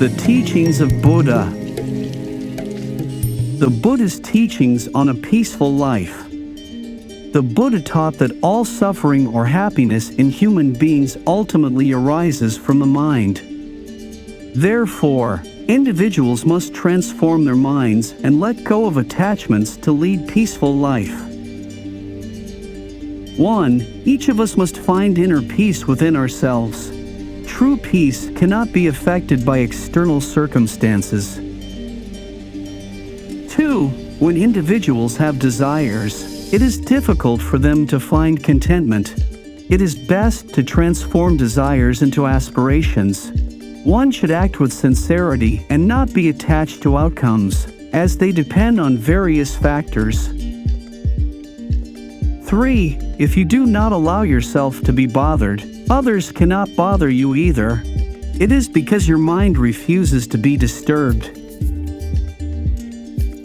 The teachings of Buddha. The Buddha's teachings on a peaceful life. The Buddha taught that all suffering or happiness in human beings ultimately arises from the mind. Therefore, individuals must transform their minds and let go of attachments to lead peaceful life. 1. Each of us must find inner peace within ourselves. True peace cannot be affected by external circumstances. 2. When individuals have desires, it is difficult for them to find contentment. It is best to transform desires into aspirations. One should act with sincerity and not be attached to outcomes, as they depend on various factors. 3. If you do not allow yourself to be bothered, others cannot bother you either. It is because your mind refuses to be disturbed.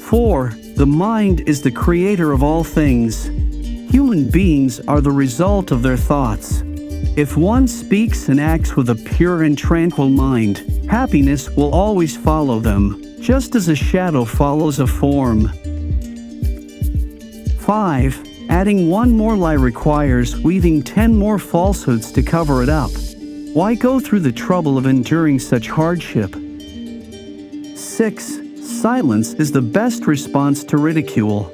4. The mind is the creator of all things. Human beings are the result of their thoughts. If one speaks and acts with a pure and tranquil mind, happiness will always follow them, just as a shadow follows a form. 5. Adding one more lie requires weaving 10 more falsehoods to cover it up. Why go through the trouble of enduring such hardship? 6. Silence is the best response to ridicule.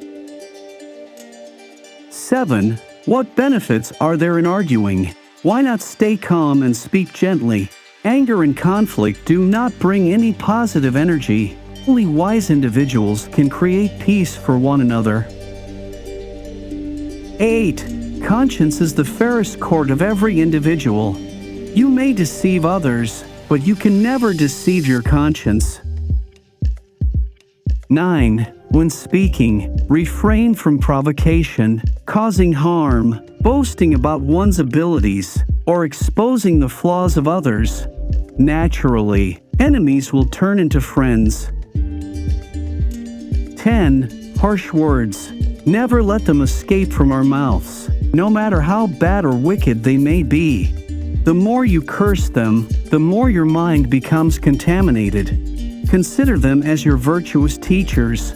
7. What benefits are there in arguing? Why not stay calm and speak gently? Anger and conflict do not bring any positive energy. Only wise individuals can create peace for one another. 8. Conscience is the fairest court of every individual. You may deceive others, but you can never deceive your conscience. 9. When speaking, refrain from provocation, causing harm, boasting about one's abilities, or exposing the flaws of others. Naturally, enemies will turn into friends. 10. Harsh words. Never let them escape from our mouths, no matter how bad or wicked they may be. The more you curse them, the more your mind becomes contaminated. Consider them as your virtuous teachers.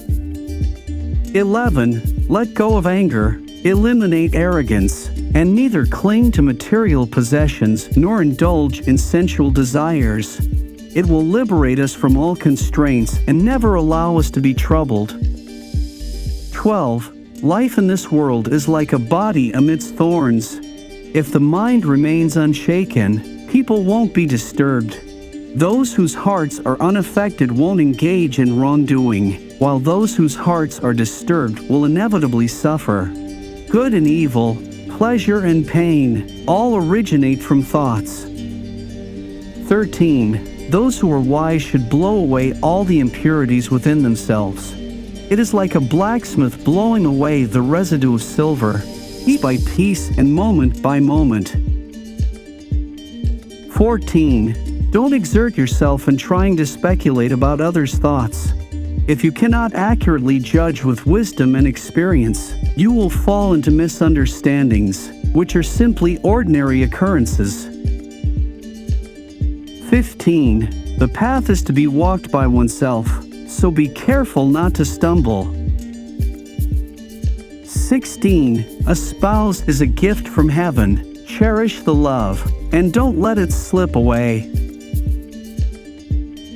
11. Let go of anger, eliminate arrogance, and neither cling to material possessions nor indulge in sensual desires. It will liberate us from all constraints and never allow us to be troubled. 12. Life in this world is like a body amidst thorns. If the mind remains unshaken, people won't be disturbed. Those whose hearts are unaffected won't engage in wrongdoing, while those whose hearts are disturbed will inevitably suffer. Good and evil, pleasure and pain, all originate from thoughts. 13. Those who are wise should blow away all the impurities within themselves. It is like a blacksmith blowing away the residue of silver, piece by piece and moment by moment. 14. Don't exert yourself in trying to speculate about others' thoughts. If you cannot accurately judge with wisdom and experience, you will fall into misunderstandings, which are simply ordinary occurrences. 15. The path is to be walked by oneself, so be careful not to stumble. 16. A spouse is a gift from heaven. Cherish the love, and don't let it slip away.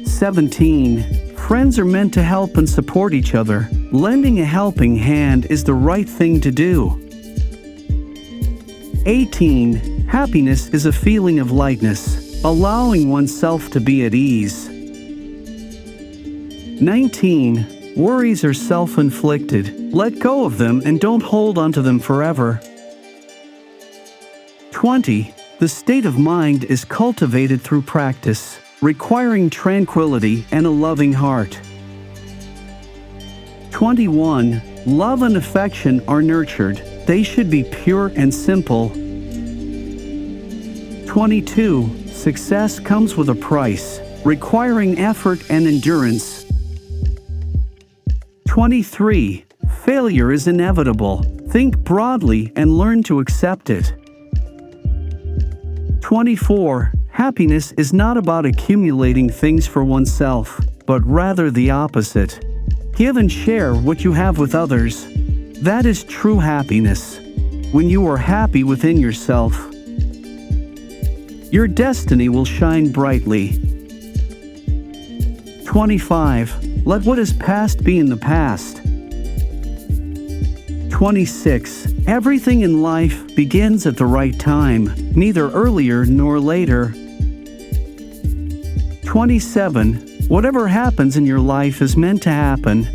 17. Friends are meant to help and support each other. Lending a helping hand is the right thing to do. 18. Happiness is a feeling of lightness, allowing oneself to be at ease. 19. Worries are self-inflicted. Let go of them and don't hold onto them forever. 20. The state of mind is cultivated through practice, requiring tranquility and a loving heart. 21. Love and affection are nurtured. They should be pure and simple. 22. Success comes with a price, requiring effort and endurance. 23. Failure is inevitable. Think broadly and learn to accept it. 24. Happiness is not about accumulating things for oneself, but rather the opposite. Give and share what you have with others. That is true happiness. When you are happy within yourself, your destiny will shine brightly. 25. Let what is past be in the past. 26. Everything in life begins at the right time, neither earlier nor later. 27. Whatever happens in your life is meant to happen.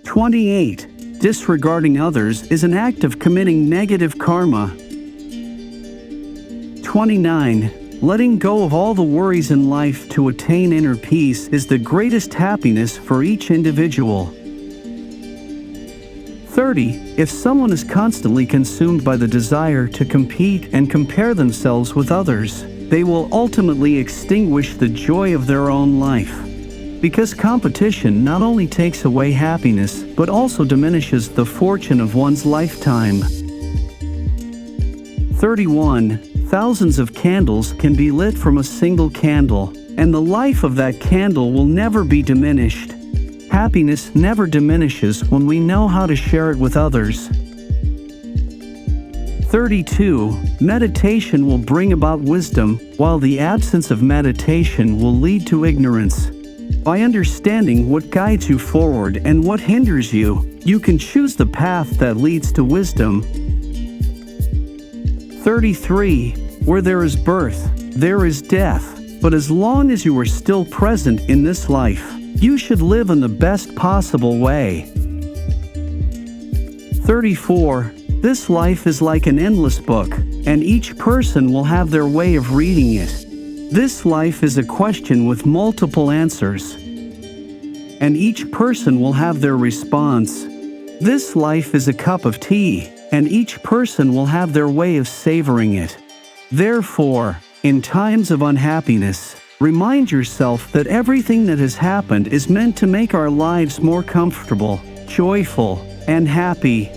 28. Disregarding others is an act of committing negative karma. 29. Letting go of all the worries in life to attain inner peace is the greatest happiness for each individual. 30. If someone is constantly consumed by the desire to compete and compare themselves with others, they will ultimately extinguish the joy of their own life. Because competition not only takes away happiness, but also diminishes the fortune of one's lifetime. 31. Thousands of candles can be lit from a single candle, and the life of that candle will never be diminished. Happiness never diminishes when we know how to share it with others. 32. Meditation will bring about wisdom, while the absence of meditation will lead to ignorance. By understanding what guides you forward and what hinders you, you can choose the path that leads to wisdom. 33. Where there is birth, there is death, but as long as you are still present in this life, you should live in the best possible way. 34. This life is like an endless book, and each person will have their way of reading it. This life is a question with multiple answers, and each person will have their response. This life is a cup of tea, and each person will have their way of savoring it. Therefore, in times of unhappiness, remind yourself that everything that has happened is meant to make our lives more comfortable, joyful, and happy.